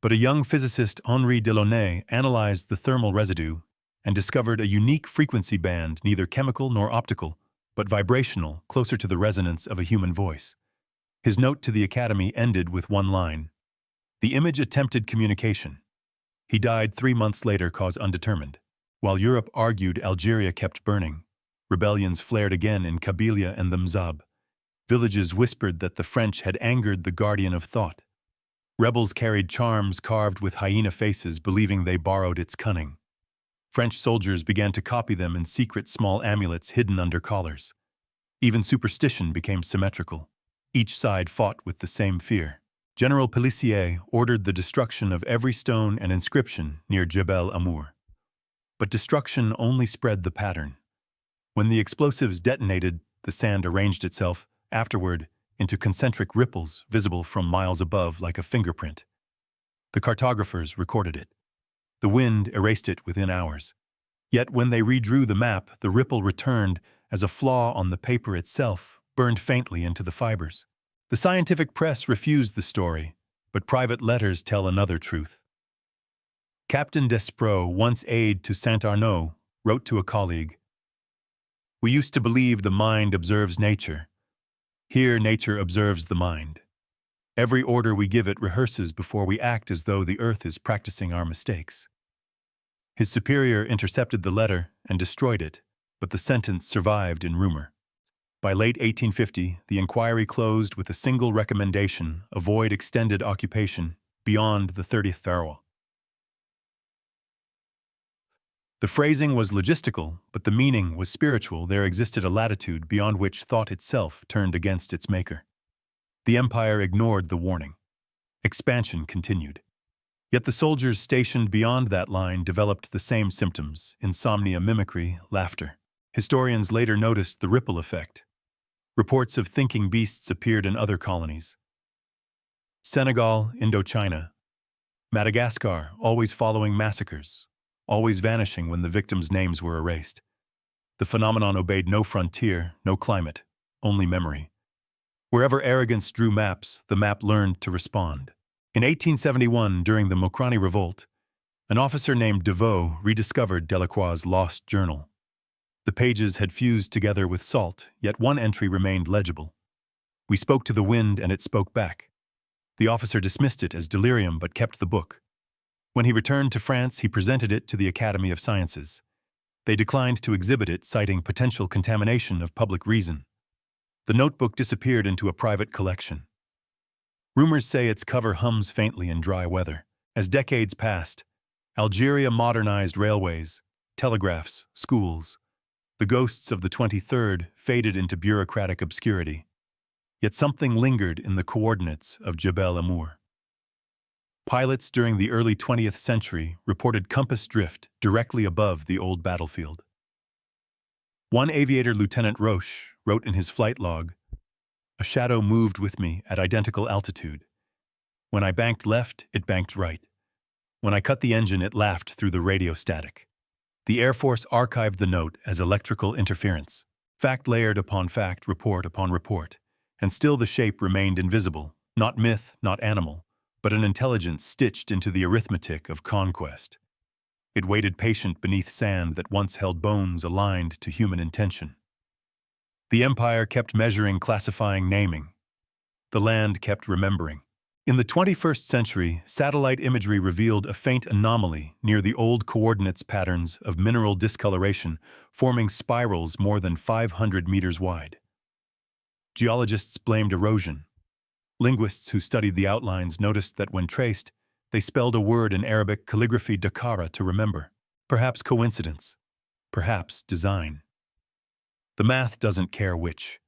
But a young physicist, Henri Delaunay, analyzed the thermal residue and discovered a unique frequency band, neither chemical nor optical, but vibrational, closer to the resonance of a human voice. His note to the Academy ended with one line: "The image attempted communication." He died 3 months later, cause undetermined. While Europe argued, Algeria kept burning. Rebellions flared again in Kabylia and the Mzab. Villages whispered that the French had angered the guardian of thought. Rebels carried charms carved with hyena faces, believing they borrowed its cunning. French soldiers began to copy them in secret small amulets hidden under collars. Even superstition became symmetrical. Each side fought with the same fear. General Pélissier ordered the destruction of every stone and inscription near Jebel Amour. But destruction only spread the pattern. When the explosives detonated, the sand arranged itself, afterward, into concentric ripples visible from miles above like a fingerprint. The cartographers recorded it. The wind erased it within hours. Yet when they redrew the map, the ripple returned as a flaw on the paper itself, burned faintly into the fibers. The scientific press refused the story, but private letters tell another truth. Captain Despraux, once aide to Saint-Arnaud, wrote to a colleague, "We used to believe the mind observes nature. Here nature observes the mind. Every order we give it rehearses before we act, as though the earth is practicing our mistakes." His superior intercepted the letter and destroyed it, but the sentence survived in rumor. By late 1850, the inquiry closed with a single recommendation: avoid extended occupation beyond the 30th Pharaoh. The phrasing was logistical, but the meaning was spiritual. There existed a latitude beyond which thought itself turned against its maker. The empire ignored the warning. Expansion continued. Yet the soldiers stationed beyond that line developed the same symptoms: insomnia, mimicry, laughter. Historians later noticed the ripple effect. Reports of thinking beasts appeared in other colonies. Senegal, Indochina. Madagascar, always following massacres, always vanishing when the victims' names were erased. The phenomenon obeyed no frontier, no climate, only memory. Wherever arrogance drew maps, the map learned to respond. In 1871, during the Mokrani Revolt, an officer named Devoe rediscovered Delacroix's lost journal. The pages had fused together with salt, yet one entry remained legible. We spoke to the wind and it spoke back. The officer dismissed it as delirium but kept the book. When he returned to France, he presented it to the Academy of Sciences. They declined to exhibit it, citing potential contamination of public reason. The notebook disappeared into a private collection. Rumors say its cover hums faintly in dry weather. As decades passed, Algeria modernized railways, telegraphs, schools. The ghosts of the 23rd faded into bureaucratic obscurity. Yet something lingered in the coordinates of Jebel Amour. Pilots during the early 20th century reported compass drift directly above the old battlefield. One aviator, Lieutenant Roche, wrote in his flight log, "A shadow moved with me at identical altitude. When I banked left, it banked right. When I cut the engine, it laughed through the radio static." The Air Force archived the note as electrical interference. Fact layered upon fact, report upon report. And still the shape remained invisible, not myth, not animal, but an intelligence stitched into the arithmetic of conquest. It waited patient beneath sand that once held bones aligned to human intention. The empire kept measuring, classifying, naming. The land kept remembering. In the 21st century, satellite imagery revealed a faint anomaly near the old coordinates patterns of mineral discoloration, forming spirals more than 500 meters wide. Geologists blamed erosion. Linguists who studied the outlines noticed that when traced, they spelled a word in Arabic calligraphy dakara to remember. Perhaps coincidence. Perhaps design. The math doesn't care which.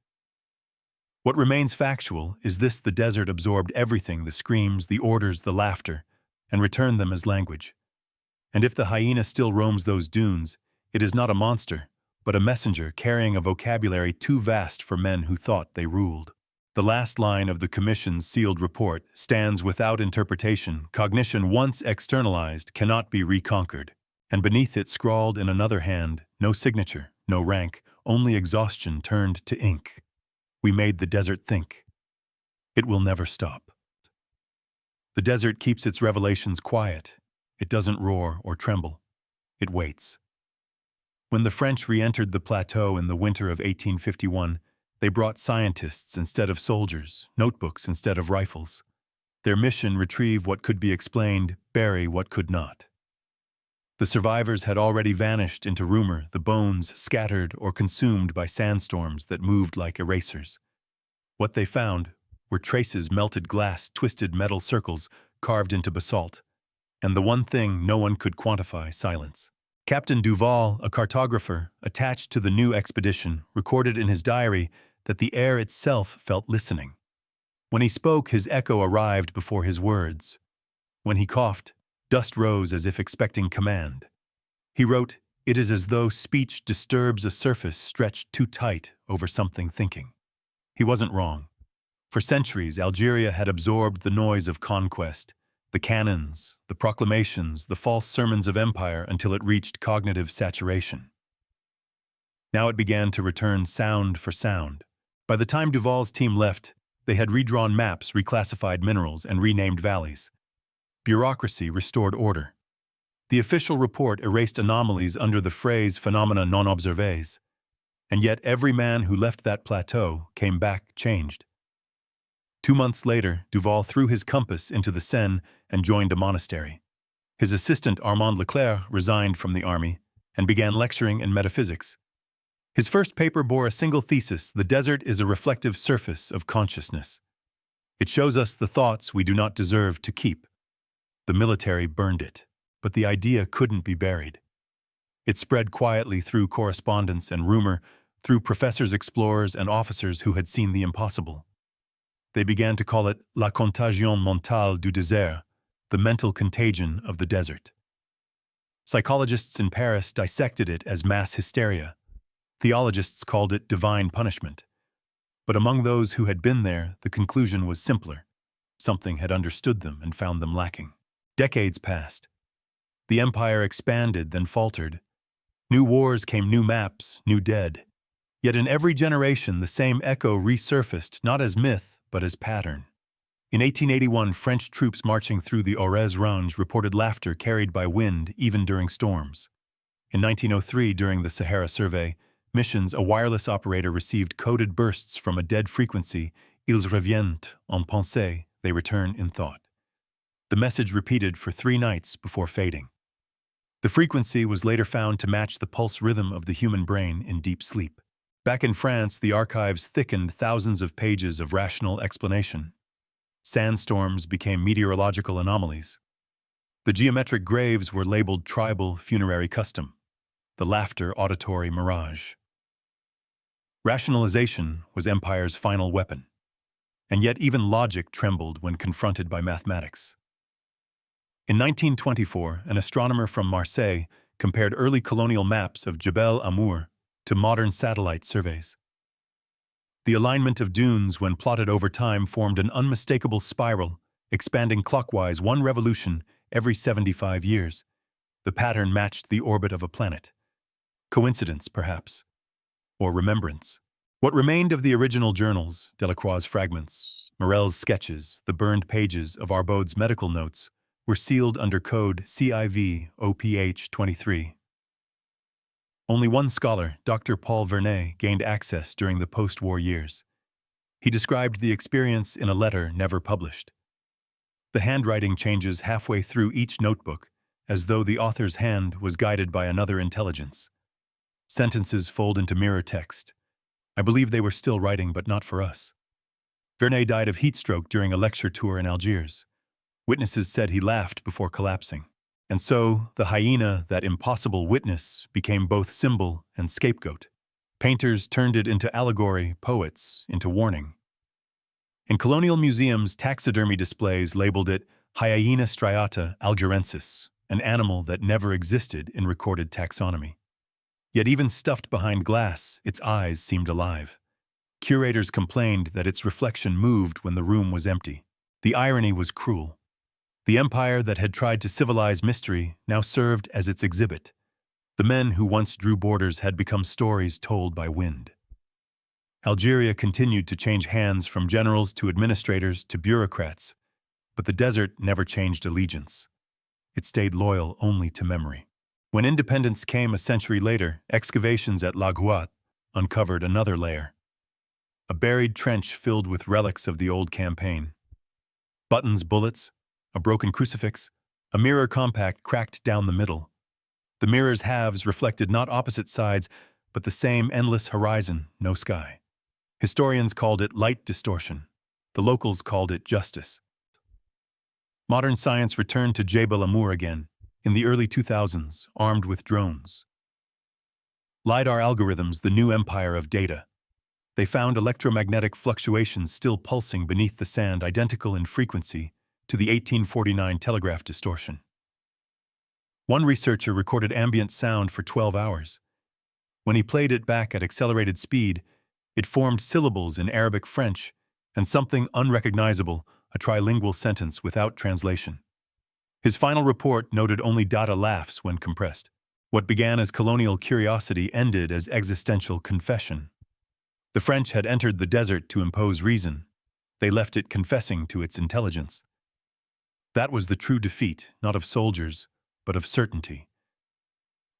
What remains factual is this: the desert absorbed everything, the screams, the orders, the laughter, and returned them as language. And if the hyena still roams those dunes, it is not a monster, but a messenger carrying a vocabulary too vast for men who thought they ruled. The last line of the Commission's sealed report stands without interpretation: cognition once externalized cannot be reconquered. And beneath it, scrawled in another hand, no signature, no rank, only exhaustion turned to ink. We made the desert think. It will never stop. The desert keeps its revelations quiet. It doesn't roar or tremble. It waits. When the French re-entered the plateau in the winter of 1851, they brought scientists instead of soldiers, notebooks instead of rifles. Their mission: retrieve what could be explained, bury what could not. The survivors had already vanished into rumor, the bones scattered or consumed by sandstorms that moved like erasers. What they found were traces: melted glass, twisted metal circles carved into basalt. And the one thing no one could quantify: silence. Captain Duval, a cartographer attached to the new expedition, recorded in his diary that the air itself felt listening. When he spoke, his echo arrived before his words. When he coughed, dust rose as if expecting command. He wrote, "It is as though speech disturbs a surface stretched too tight over something thinking." He wasn't wrong. For centuries, Algeria had absorbed the noise of conquest, the cannons, the proclamations, the false sermons of empire, until it reached cognitive saturation. Now it began to return sound for sound. By the time Duval's team left, they had redrawn maps, reclassified minerals, and renamed valleys. Bureaucracy restored order. The official report erased anomalies under the phrase phenomena non observés. And yet every man who left that plateau came back changed. 2 months later, Duval threw his compass into the Seine and joined a monastery. His assistant, Armand Leclerc, resigned from the army and began lecturing in metaphysics. His first paper bore a single thesis: the desert is a reflective surface of consciousness. It shows us the thoughts we do not deserve to keep. The military burned it, but the idea couldn't be buried. It spread quietly through correspondence and rumor, through professors, explorers, and officers who had seen the impossible. They began to call it la contagion mentale du désert, the mental contagion of the desert. Psychologists in Paris dissected it as mass hysteria. Theologists called it divine punishment. But among those who had been there, the conclusion was simpler. Something had understood them and found them lacking. Decades passed. The empire expanded, then faltered. New wars came, new maps, new dead. Yet in every generation, the same echo resurfaced, not as myth, but as pattern. In 1881, French troops marching through the Aurès-Range reported laughter carried by wind even during storms. In 1903, during the Sahara Survey missions, a wireless operator received coded bursts from a dead frequency, Ils reviennent en pensée, they return in thought. The message repeated for 3 nights before fading. The frequency was later found to match the pulse rhythm of the human brain in deep sleep. Back in France, the archives thickened thousands of pages of rational explanation. Sandstorms became meteorological anomalies. The geometric graves were labeled tribal funerary custom, the laughter auditory mirage. Rationalization was empire's final weapon, and yet even logic trembled when confronted by mathematics. In 1924, an astronomer from Marseille compared early colonial maps of Jebel Amour to modern satellite surveys. The alignment of dunes, when plotted over time, formed an unmistakable spiral, expanding clockwise 1 revolution every 75 years. The pattern matched the orbit of a planet. Coincidence, perhaps, or remembrance. What remained of the original journals, Delacroix's fragments, Morel's sketches, the burned pages of Arbaude's medical notes, were sealed under code CIV-OPH-23. Only one scholar, Dr. Paul Vernet, gained access during the post-war years. He described the experience in a letter never published. The handwriting changes halfway through each notebook, as though the author's hand was guided by another intelligence. Sentences fold into mirror text. I believe they were still writing, but not for us. Vernet died of heat stroke during a lecture tour in Algiers. Witnesses said he laughed before collapsing. And so, the hyena, that impossible witness, became both symbol and scapegoat. Painters turned it into allegory, poets into warning. In colonial museums, taxidermy displays labeled it Hyena striata algerensis, an animal that never existed in recorded taxonomy. Yet even stuffed behind glass, its eyes seemed alive. Curators complained that its reflection moved when the room was empty. The irony was cruel. The empire that had tried to civilize mystery now served as its exhibit. The men who once drew borders had become stories told by wind. Algeria continued to change hands from generals to administrators to bureaucrats, but the desert never changed allegiance. It stayed loyal only to memory. When independence came a century later, excavations at La Goutte uncovered another layer. A buried trench filled with relics of the old campaign. Buttons, bullets, a broken crucifix, a mirror compact cracked down the middle. The mirror's halves reflected not opposite sides, but the same endless horizon, no sky. Historians called it light distortion. The locals called it justice. Modern science returned to Jebel Amour again, in the early 2000s, armed with drones. LiDAR algorithms, the new empire of data. They found electromagnetic fluctuations still pulsing beneath the sand, identical in frequency to the 1849 telegraph distortion. One researcher recorded ambient sound for 12 hours. When he played it back at accelerated speed, it formed syllables in Arabic French and something unrecognizable, a trilingual sentence without translation. His final report noted only data laughs when compressed. What began as colonial curiosity ended as existential confession. The French had entered the desert to impose reason. They left it confessing to its intelligence. That was the true defeat, not of soldiers, but of certainty.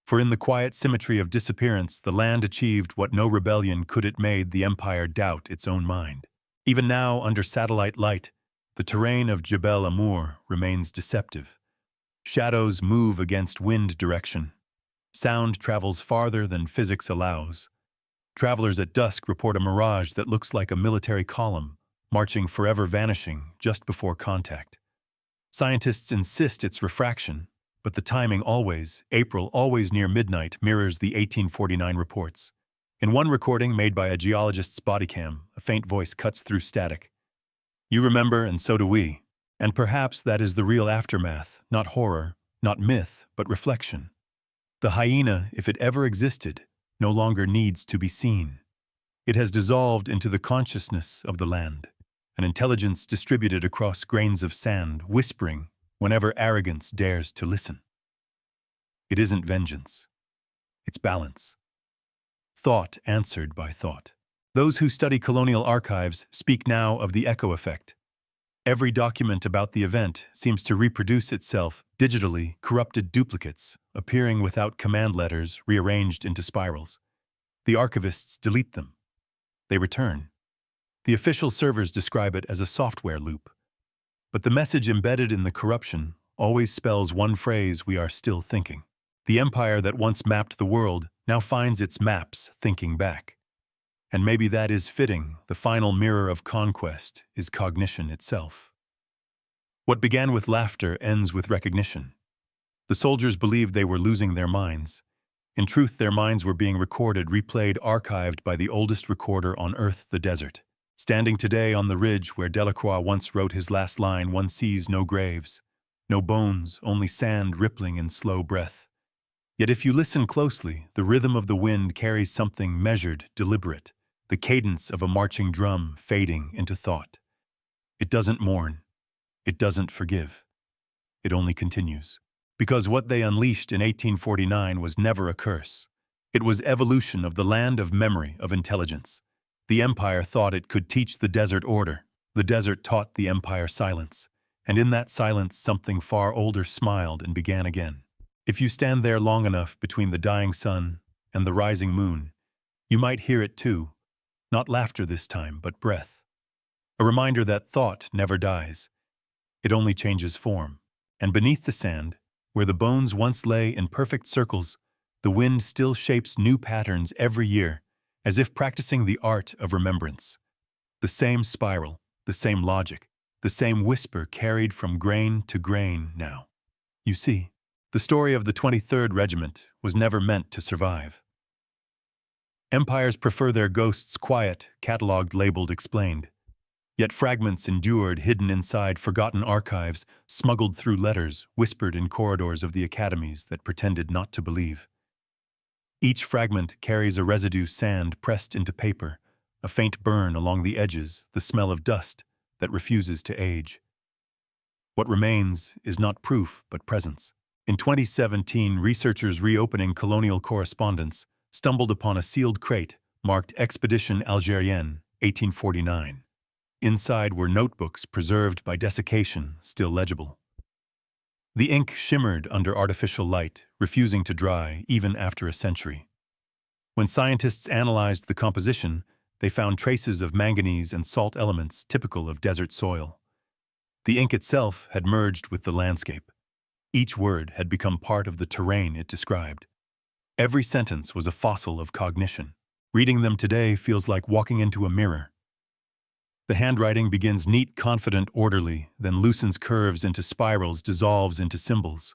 For in the quiet symmetry of disappearance, the land achieved what no rebellion could. It made the empire doubt its own mind. Even now, under satellite light, the terrain of Jebel Amour remains deceptive. Shadows move against wind direction. Sound travels farther than physics allows. Travelers at dusk report a mirage that looks like a military column, marching forever, vanishing just before contact. Scientists insist it's refraction, but the timing always, April, always near midnight, mirrors the 1849 reports. In one recording made by a geologist's bodycam, a faint voice cuts through static. You remember, and so do we. And perhaps that is the real aftermath, not horror, not myth, but reflection. The hyena, if it ever existed, no longer needs to be seen. It has dissolved into the consciousness of the land, an intelligence distributed across grains of sand, whispering whenever arrogance dares to listen. It isn't vengeance. It's balance. Thought answered by thought. Those who study colonial archives speak now of the echo effect. Every document about the event seems to reproduce itself digitally, corrupted duplicates, appearing without command letters rearranged into spirals. The archivists delete them. They return. The official servers describe it as a software loop. But the message embedded in the corruption always spells one phrase we are still thinking. The empire that once mapped the world now finds its maps thinking back. And maybe that is fitting. The final mirror of conquest is cognition itself. What began with laughter ends with recognition. The soldiers believed they were losing their minds. In truth, their minds were being recorded, replayed, archived by the oldest recorder on Earth, the desert. Standing today on the ridge where Delacroix once wrote his last line, one sees no graves, no bones, only sand rippling in slow breath. Yet if you listen closely, the rhythm of the wind carries something measured, deliberate, the cadence of a marching drum fading into thought. It doesn't mourn. It doesn't forgive. It only continues. Because what they unleashed in 1849 was never a curse. It was evolution of the land of memory, of intelligence. The empire thought it could teach the desert order. The desert taught the empire silence. And in that silence, something far older smiled and began again. If you stand there long enough between the dying sun and the rising moon, you might hear it too. Not laughter this time, but breath. A reminder that thought never dies. It only changes form. And beneath the sand, where the bones once lay in perfect circles, the wind still shapes new patterns every year, as if practicing the art of remembrance. The same spiral, the same logic, the same whisper carried from grain to grain now. You see, the story of the 23rd Regiment was never meant to survive. Empires prefer their ghosts quiet, catalogued, labeled, explained. Yet fragments endured, hidden inside forgotten archives, smuggled through letters, whispered in corridors of the academies that pretended not to believe. Each fragment carries a residue, sand pressed into paper, a faint burn along the edges, the smell of dust that refuses to age. What remains is not proof, but presence. In 2017, researchers reopening colonial correspondence stumbled upon a sealed crate marked Expedition Algerienne, 1849. Inside were notebooks preserved by desiccation, still legible. The ink shimmered under artificial light, refusing to dry even after a century. When scientists analyzed the composition, they found traces of manganese and salt elements typical of desert soil. The ink itself had merged with the landscape. Each word had become part of the terrain it described. Every sentence was a fossil of cognition. Reading them today feels like walking into a mirror. The handwriting begins neat, confident, orderly, then loosens curves into spirals, dissolves into symbols.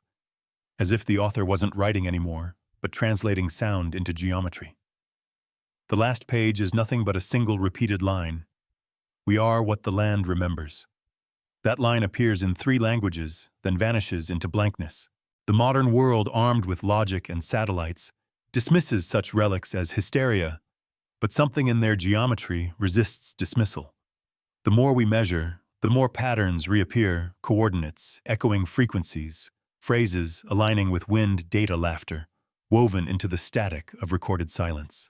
As if the author wasn't writing anymore, but translating sound into geometry. The last page is nothing but a single repeated line. We are what the land remembers. That line appears in 3 languages, then vanishes into blankness. The modern world, armed with logic and satellites, dismisses such relics as hysteria, but something in their geometry resists dismissal. The more we measure, the more patterns reappear, coordinates, echoing frequencies, phrases aligning with wind, data, laughter, woven into the static of recorded silence.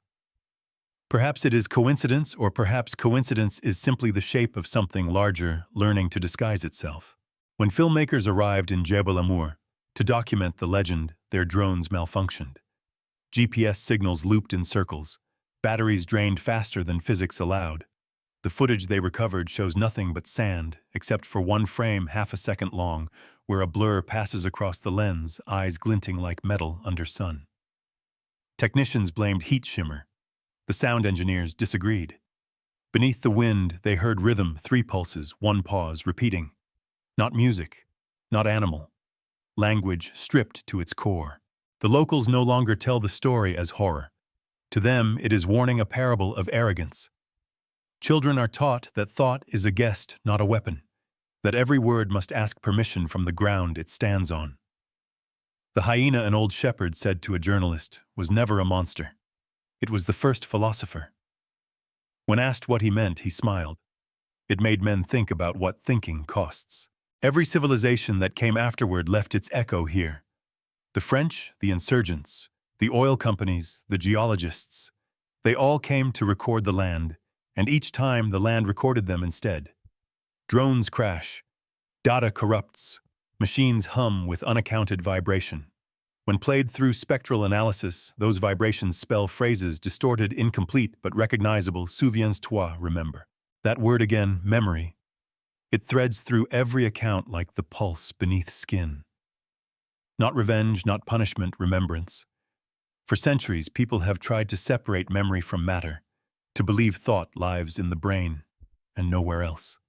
Perhaps it is coincidence, or perhaps coincidence is simply the shape of something larger learning to disguise itself. When filmmakers arrived in Jebel Amour to document the legend, their drones malfunctioned. GPS signals looped in circles, batteries drained faster than physics allowed. The footage they recovered shows nothing but sand, except for one frame half a second long, where a blur passes across the lens, eyes glinting like metal under sun. Technicians blamed heat shimmer. The sound engineers disagreed. Beneath the wind, they heard rhythm, 3 pulses, 1 pause, repeating. Not music, not animal. Language stripped to its core. The locals no longer tell the story as horror. To them, it is warning a parable of arrogance. Children are taught that thought is a guest, not a weapon. that every word must ask permission from the ground it stands on. The hyena an old shepherd said to a journalist was never a monster. It was the first philosopher. When asked what he meant, he smiled. It made men think about what thinking costs. Every civilization that came afterward left its echo here. The French, the insurgents, the oil companies, the geologists, they all came to record the land, and each time the land recorded them instead. Drones crash, data corrupts, machines hum with unaccounted vibration. When played through spectral analysis, those vibrations spell phrases distorted, incomplete, but recognizable. Souviens-toi, remember. That word again, memory. It threads through every account like the pulse beneath skin. Not revenge, not punishment, remembrance. For centuries, people have tried to separate memory from matter, to believe thought lives in the brain and nowhere else.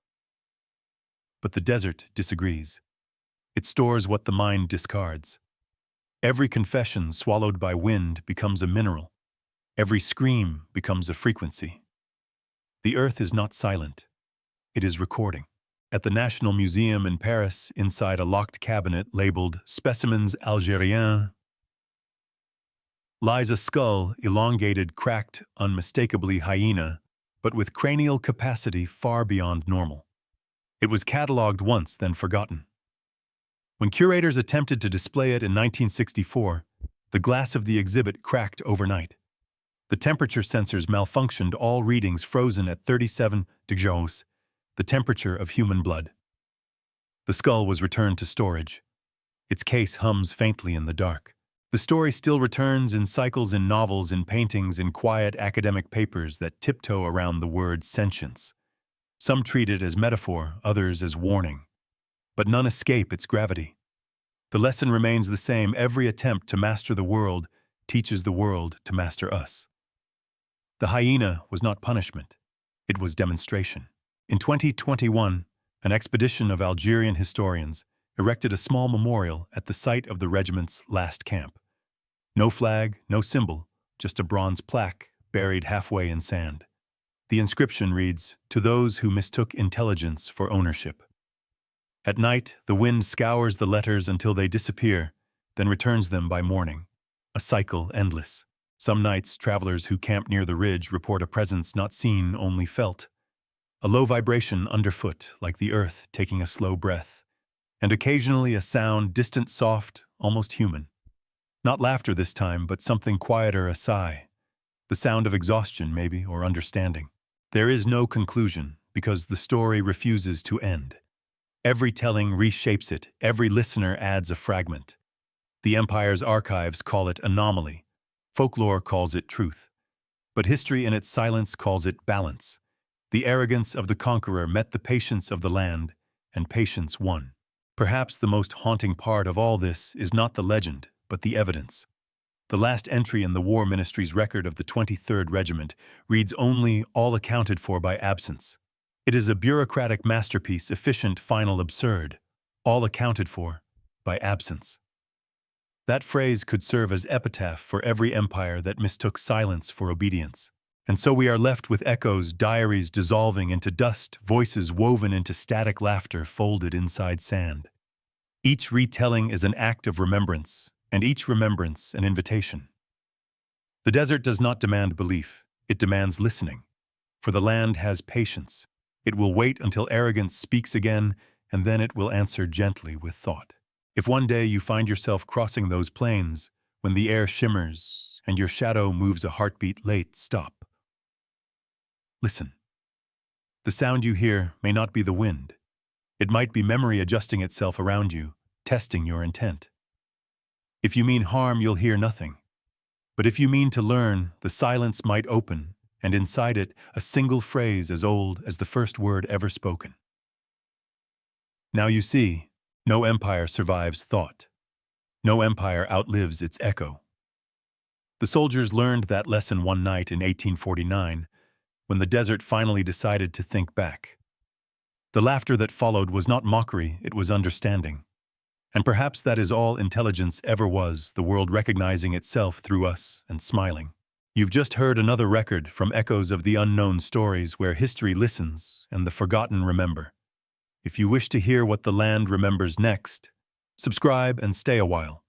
But the desert disagrees. It stores what the mind discards. Every confession swallowed by wind becomes a mineral. Every scream becomes a frequency. The earth is not silent. It is recording. At the National Museum in Paris, inside a locked cabinet labeled Specimens Algériens, lies a skull, elongated, cracked, unmistakably hyena, but with cranial capacity far beyond normal. It was catalogued once, then forgotten. When curators attempted to display it in 1964, the glass of the exhibit cracked overnight. The temperature sensors malfunctioned, all readings frozen at 37 degrees, the temperature of human blood. The skull was returned to storage. Its case hums faintly in the dark. The story still returns in cycles, in novels, in paintings, in quiet academic papers that tiptoe around the word sentience. Some treat it as metaphor, others as warning. But none escape its gravity. The lesson remains the same. Every attempt to master the world teaches the world to master us. The hyena was not punishment. It was demonstration. In 2021, an expedition of Algerian historians erected a small memorial at the site of the regiment's last camp. No flag, no symbol, just a bronze plaque buried halfway in sand. The inscription reads, "To those who mistook intelligence for ownership." At night, the wind scours the letters until they disappear, then returns them by morning. A cycle endless. Some nights, travelers who camp near the ridge report a presence not seen, only felt. A low vibration underfoot, like the earth taking a slow breath. And occasionally a sound, distant, soft, almost human. Not laughter this time, but something quieter, a sigh. The sound of exhaustion, maybe, or understanding. There is no conclusion, because the story refuses to end. Every telling reshapes it, every listener adds a fragment. The empire's archives call it anomaly. Folklore calls it truth. But history in its silence calls it balance. The arrogance of the conqueror met the patience of the land, and patience won. Perhaps the most haunting part of all this is not the legend, but the evidence. The last entry in the War Ministry's record of the 23rd Regiment reads only "all accounted for by absence." It is a bureaucratic masterpiece, efficient, final, absurd. All accounted for by absence. That phrase could serve as epitaph for every empire that mistook silence for obedience. And so we are left with echoes, diaries dissolving into dust, voices woven into static laughter folded inside sand. Each retelling is an act of remembrance, and each remembrance an invitation. The desert does not demand belief, it demands listening. For the land has patience. It will wait until arrogance speaks again, and then it will answer gently with thought. If one day you find yourself crossing those plains, when the air shimmers and your shadow moves a heartbeat late, stop. Listen. The sound you hear may not be the wind. It might be memory adjusting itself around you, testing your intent. If you mean harm, you'll hear nothing. But if you mean to learn, the silence might open, and inside it, a single phrase as old as the first word ever spoken. Now you see, no empire survives thought. No empire outlives its echo. The soldiers learned that lesson one night in 1849, when the desert finally decided to think back. The laughter that followed was not mockery, it was understanding. And perhaps that is all intelligence ever was, the world recognizing itself through us and smiling. You've just heard another record from echoes of the unknown stories where history listens and the forgotten remember. If you wish to hear what the land remembers next, subscribe and stay a while.